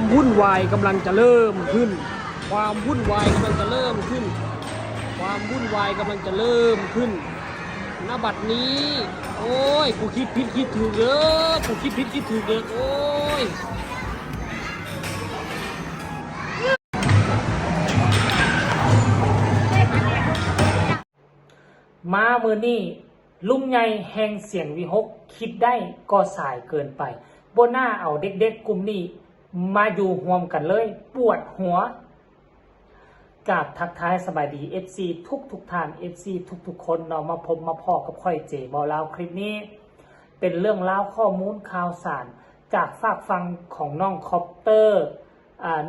วุ่นวายกำลังจะเริ่มขึ้นความวุ่นวายกำลังจะเริ่มขึ้นความวุ่นวายกำลังจะเริ่มขึ้นณบัดนี้โอ้ยกูคิดผิดคิดถูกเลยกูคิดผิดคิดถูกเลยโอ้ยมามือนี่ลุงใหญ่แห่งเสียงวิหกคิดได้ก็สายเกินไปบนหน้าเอาเด็กๆกลุ่มนี้มาอยู่ห่วมกันเลยปวดหัวกับทักทายสบายดี FC ทุกท่าน FC ทุกคนเนาะมาพบมาพอกับค่อยเจบอลาวคลิปนี้เป็นเรื่องราวข้อมูลข่าวสารจากฝากฟังของน้องคอปเตอร์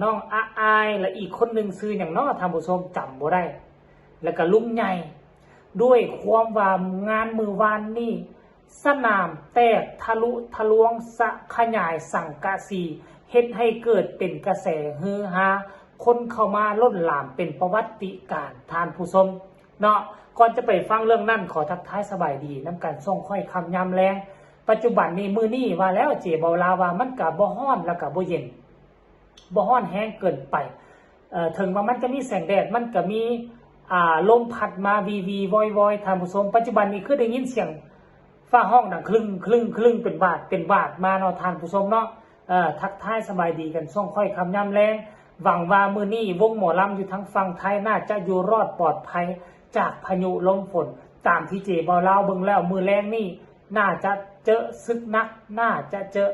น้องอาอายและอีกคนหนึ่งซื้ออย่างน้อทำผู้ชมจำบ่ได้แล้วก็ลุงใหญ่ด้วยความว่างานมือวานนี่สนามแตกทะลุทะลวงสะขยายสังกะสีเฮ็ดให้เกิดเป็นกระแสฮือฮาคนเข้ามาล้นหลามเป็นประวัติการทานผู้ชมเนาะก่อนจะไปฟังเรื่องนั้นขอทักทายสบายดีน้ำกันส่งค่อยคำยำแรงปัจจุบันนี้มือนี่ว่าแล้วเจเบาลาว่ามันกับบ่ฮ้อนแล้วกับบ่เย็นบ่ฮ้อนแห้งเกินไปถึงว่ามันจะมีแสงแดดมันก็มีลมพัดมาวีวอยทานผู้ชมปัจจุบันนี้คือได้ยินเสียงฟ้าห้องดังคลึงเป็นบาทมาเนาะทานผู้ชมเนาะทักทายสบายดีกันส่งค่อยคำยำแรงหวังว่ามือนี้วงหมอลำอยู่ทั้งฝั่งไทยน่าจะอยู่รอดปลอดภัยจากพายุลมฝนตามที่เจบอลาวเบิ่งแล้วมือแรงนี่น่าจะเจอซึกนักน่าจะเจอ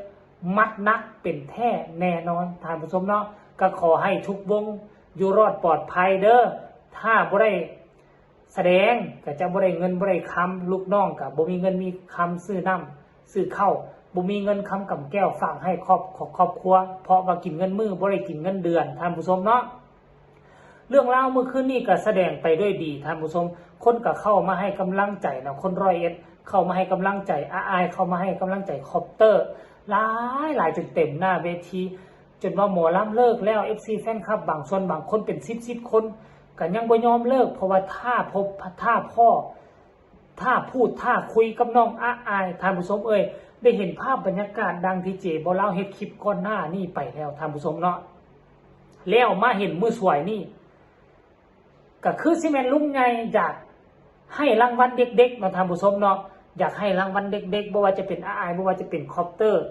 มัดนักเป็นแท้แน่นอนทานผู้ชมเนาะก็ขอให้ทุกวงอยู่รอดปลอดภัยเด้อถ้าบ่ได้แสดงก็จะบ่ได้เงินบ่ได้คำลูกน้องก็บ่มีเงินมีคำซื้อน้ำซื้อข้าวบ่มีเงินคำกับแก้วฝากให้ครอบครัวเพราะว่ากินเงินมือบ่ได้กินเงินเดือนท่านผู้ชมเนาะเรื่องราวเมื่อคืนนี้ก็แสดงไปด้วยดีท่านผู้ชมคนก็เข้ามาให้กำลังใจนะคนร้อยเอ็ดเข้ามาให้กำลังใจอายเข้ามาให้กำลังใจคอปเตอร์หลายจนเต็มหน้าเวทีจนว่าหมอลำเลิกแล้ว FC แฟนคลับบางส่วนบางคนเป็น10คนก็ยังบ่ยอมเลิกเพราะว่าถ้าพูดถ้าคุยกับน้องอายท่านผู้ชมได้เห็นภาพบรรยากาศดังที่เจบอเล่าเฮ็ดคลิปก่อนหน้านี่ไปแล้วท่านผู้ชมเนาะแล้วมาเห็นมือสวยนี่ก็คือสิแม่นลุงใหญ่อยากให้รางวัลเด็กๆเนาะท่านผู้ชมเนาะอยากให้รางวัลเด็กๆบ่ว่าจะเป็นอายบ่ว่าจะเป็นคอปเตอร์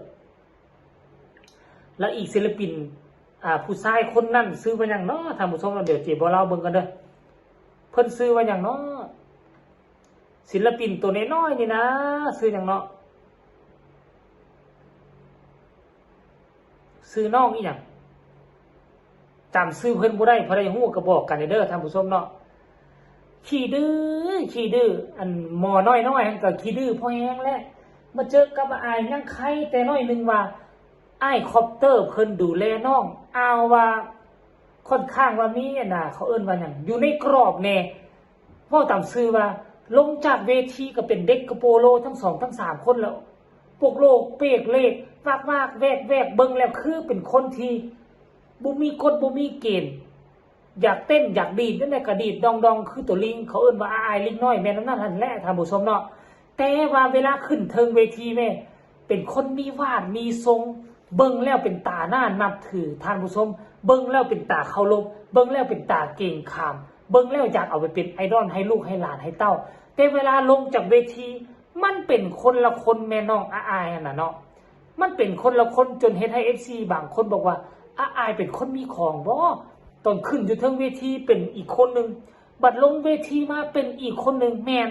แล้วอีกศิลปินผู้ชายคนนั้นซื้อว่าหยังเนาะท่านผู้ชมเดี๋ยวเจบอเล่าเบิ่งกันเด้อเพิ่นซื้อว่าหยังเนาะศิลปินตัวน้อยๆนี่นะซื้อหยังเนาะซื้อน้องอีหยังจำซื้อเพิ่นบ่ได้เพราะได้ฮู้ก็บอกกันเด้อท่านผู้ชมเนาะขี้ดื้ออันหมอน้อยๆหั่นก็ขี้ดื้อพอแฮงแล้วมาเจอกับอายยังไข่แต่น้อยนึงว่าอ้ายคอปเตอร์เพิ่นดูแลน้องเอาว่าค่อนข้างว่ามีน่ะเขาเอิ้นว่าหยังอยู่ในกรอบแน่เว้าตามชื่อว่าลงจากเวทีก็เป็นเด็กกระโปโลทั้ง2ทั้ง3คนแล้วปกโลกเปกเลขวากแวกเบิ่งแล้วคือเป็นคนที่บ่มีกฎบ่มีเกณฑ์อยากเต้นอยากดีดนั่นแหละก็ดีดดองคือตัวลิงเขาเอิ้นว่าอายลิงน้อยแม่นนั่นหั่นแหละท่านผู้ชมเนาะแต่ว่าเวลาขึ้นเทิงเวทีแม่เป็นคนมีวาดมีทรงเบิ่งแล้วเป็นตาหน้านับถือท่านผู้ชมเบิ่งแล้วเป็นตาเคารพเบิ่งแล้วเป็นตาเก่งขามเบิ่งแล้วอยากเอาไปเป็นไอดอลให้ลูกให้หลานให้เต้าแต่เวลาลงจากเวทีมันเป็นคนละคนแม่น้องอายน่ะเนาะมันเป็นคนละคนจนเฮ็ดให้ FC บางคนบอกว่าอายเป็นคนมีของบ่ตอนขึ้นอยู่เทิงเวทีเป็นอีกคนนึงบัดลงเวทีมาเป็นอีกคนนึงแม่น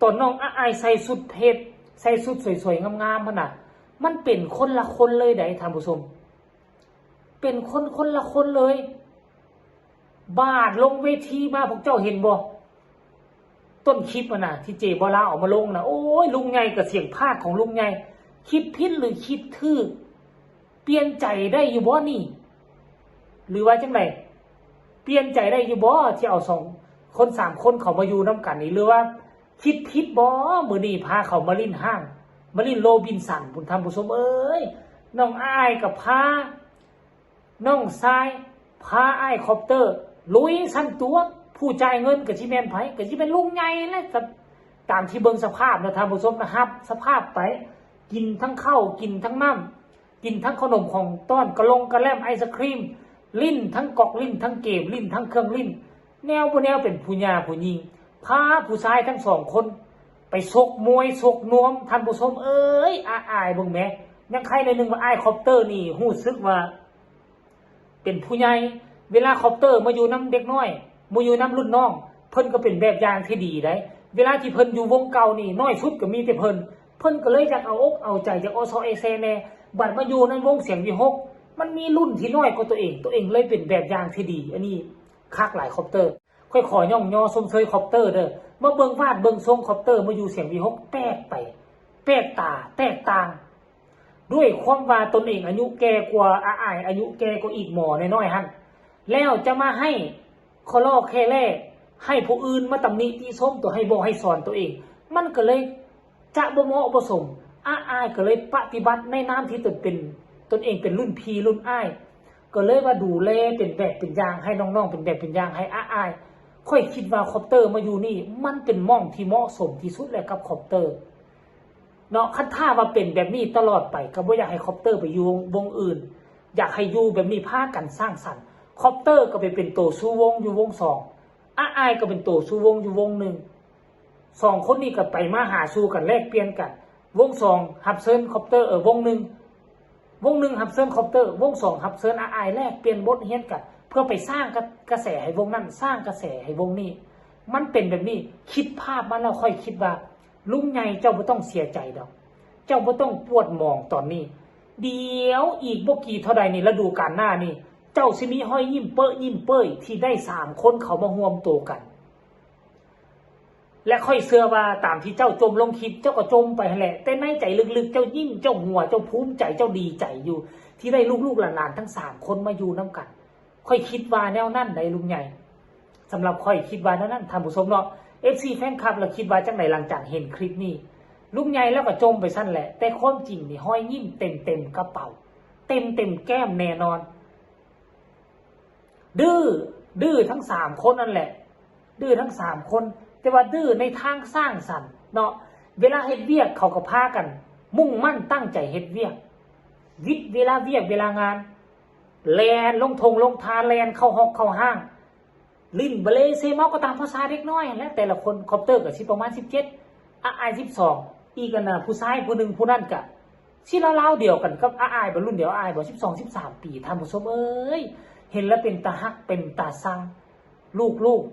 ตอนน้องอายใส่สุดเพชรใส่สุดสวยๆงามๆมันน่ะมันเป็นคนละคนเลยได้ท่านผู้ชมเป็นคนละคนเลยบาดลงเวทีมาพวกเจ้าเห็นบ่ต้นคลิปน่ะที่เจบอลาออกมาลงน่ะโอ้ยลุงใหญ่กับเสียงพากย์ของลุงใหญ่คิดผิดหรือคิดถูกเปลี่ยนใจได้อยู่บ่นี่หรือว่าจังไดเปลี่ยนใจได้อยู่บ่ที่เอา2คน3คนเขามาอยู่นำกันนี่หรือว่าคิดผิดบ่มื้อนี้พาเขามาลิ้นห้างมาลิ้นโรบินสันพุ่นท่านผู้ชมน้องอายกับพาน้องทรายพาอ้ายคอปเตอร์ลุยสั่นตัวผู้จ่ายเงินกับชิแมนไผกับชิเป็นลุงใหญ่แล้วตามที่เบิ่งสภาพนะท่านผู้ชมนะครับสภาพไปกินทั้งข้าวกินทั้งน้ำ กินทั้งขนมของต้อนกระลงกระแลมไอศครีมลิ้นทั้งกอกลิ้นทั้งเกมลิ้นทั้งเครื่องลิ้นแนวบ่แนวเป็นผู้หญิงผู้หญิงพาผู้ชายทั้งสองคนไปชกมวยชกนวมท่านผู้ชมเอ้ยอายเบิ่งแหมยังใครในหนึ่งว่าอ้ายคอปเตอร์นี่รู้สึกว่าเป็นผู้ใหญ่เวลาคอปเตอร์มาอยู่น้ำเด็กน้อยมาอยู่น้ำรุ่นน้องเพิ่นก็เป็นแบบอย่างที่ดีได้เวลาที่เพิ่นอยู่วงเก่านี่น้อยชุดก็มีแต่เพิ่นก็เลยจะเอาอกเอาใจจากอสเอเซแน่บัดมาอยู่ในวงเสียงวิหกมันมีรุ่นที่น้อยกว่าตัวเองเลยเป็นแบบอย่างที่ดีอันนี้คักหลายคอปเตอร์ค่อยขอย่องยอชมเชยคอปเตอร์เด้อมาเบิ่งวาดเบิ่งทรงคอปเตอร์มาอยู่เสียงวิหกแปลกไปแปลกตาแตกต่างด้วยความว่าตนเองอายุแก่กว่าอ้ายอายุแก่กว่าอีกหมอน้อยๆหั่นแล้วจะมาให้คอลอแค่แรกให้ผู้อื่นมาตำหนิติชมตัวให้บอกให้สอนตัวเองมันก็เลยจะบ่เหมาะบ่สมอ้ายก็เลยปฏิบัติในนามที่ตนเองเป็นรุ่นพี่รุ่นอ้ายก็เลยว่าดูแลเป็นแบบเป็นอย่างให้น้องๆเป็นแบบเป็นอย่างให้อ้ายค่อยคิดว่าคอปเตอร์มาอยู่นี่มันเป็นหม่องที่เหมาะสมที่สุดแล้วกับคอปเตอร์เนาะคันท่าว่าเป็นแบบนี้ตลอดไปก็บ่อยากให้คอปเตอร์ไปอยู่วงอื่นอยากให้อยู่แบบนี้พากันสร้างสรรค์คอปเตอร์ก็ไปเป็นตัวสู้วงอยู่วงสองอ้ายก็เป็นตัวสู้วงอยู่วงหนึ่งสองคนนี้ก็ไปมาหาสู้กันแลกเปลี่ยนกันวงสองฮับเซิร์นคอปเตอร์วงหนึ่งฮับเซิร์นคอปเตอร์วงสองฮับเซิร์นอ้ายแลกเปลี่ยนบทเรียนกันเพื่อไปสร้างกระแสให้วงนั้นสร้างกระแสให้วงนี้มันเป็นแบบนี้คิดภาพมันแล้วค่อยคิดว่าลุงใหญ่เจ้าบ่ต้องเสียใจดอกเจ้าบ่ต้องปวดหมองตอนนี้เดี๋ยวอีกบ่กี่เท่าใดนี่ฤดูกาลหน้านี่เจ้าสิมีห้อยยิ้มเป้ยที่ได้3คนเขามาร่วมโตกันและค่อยเชื่อว่าตามที่เจ้าจมลงคิดเจ้าก็จมไปแหละแต่ในใจลึกๆเจ้ายิ้มเจ้าหัวเจ้าภูมิใจเจ้าดีใจอยู่ที่ได้ลูกๆหลานๆทั้ง3คนมาอยู่นํกันค่อยคิดว่าแนวนั้นได้ลุงใหญ่สำหรับค่อยคิดว่าแนวนั้นท่านผู้ชมเนาะ FC แฟนคลับแล้วคิดว่าจังได๋หลังจากเห็นคลิปนี้ลุงใหญ่แล้วก็จมไปซั่นแหละแต่ความจริงนี่ห้อยยิ้มเต็มกระเป๋าเต็มแก้มแน่นอนดื้อทั้ง3คนนั่นแหละดื้อทั้ง3คนแต่ว่าดื้อในทางสร้างสรรค์เนาะเวลาเฮ็ดเวียกเขาก็พากันมุ่งมั่นตั้งใจเฮ็ดเวียกเวลาเวียกเวลางานแลนลงทงลงทานแลนเข้าฮอกเข้าห้างลิ้นเบลเซเมาก็ตามภาษาเด็กน้อยและแต่ละคนคอปเตอร์ก็สิประมาณ17อ้าย12อีกกันน่ะผู้ชายผู้นึงผู้นั้นก็สิราวๆเดียวกันกับอ้ายบ่รุ่นเดียวอ้ายบ่12 13ปีท่านผู้ชมเอ้ยเห็นแล้วเป็นตาฮักเป็นตาซังลูก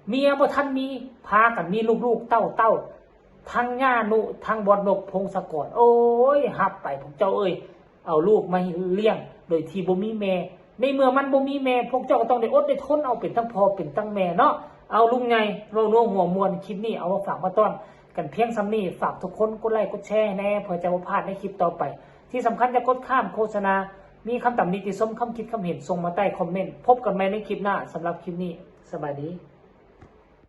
เมียบ่ทันมีพากันมีลูกเต้าทั้งย่านุทั้งบอดนกพงศกรโอ้ยฮับไปพวกเจ้าเอ้ยเอาลูกมาเลี้ยงโดยที่บ่มีแม่ในเมื่อมันบ่มีแม่พวกเจ้าก็ต้องได้อดได้ทนเอาเป็นทั้งพ่อเป็นทั้งแม่เนาะเอาลุงไงเว้านัวหัวมวนคลิปนี้เอามาฝากมาต้อนกันเพียงซ้ำนี้ฝากทุกคนกดไลค์กดแชร์แน่เพื่อจะบ่พลาดในคลิปต่อไปที่สำคัญจะกดข้ามโฆษณามีคำตำหนิติชมคำคิดคำเห็นส่งมาใต้คอมเมนต์พบกันใหม่ในคลิปหน้าสำหรับคลิปนี้สบายดี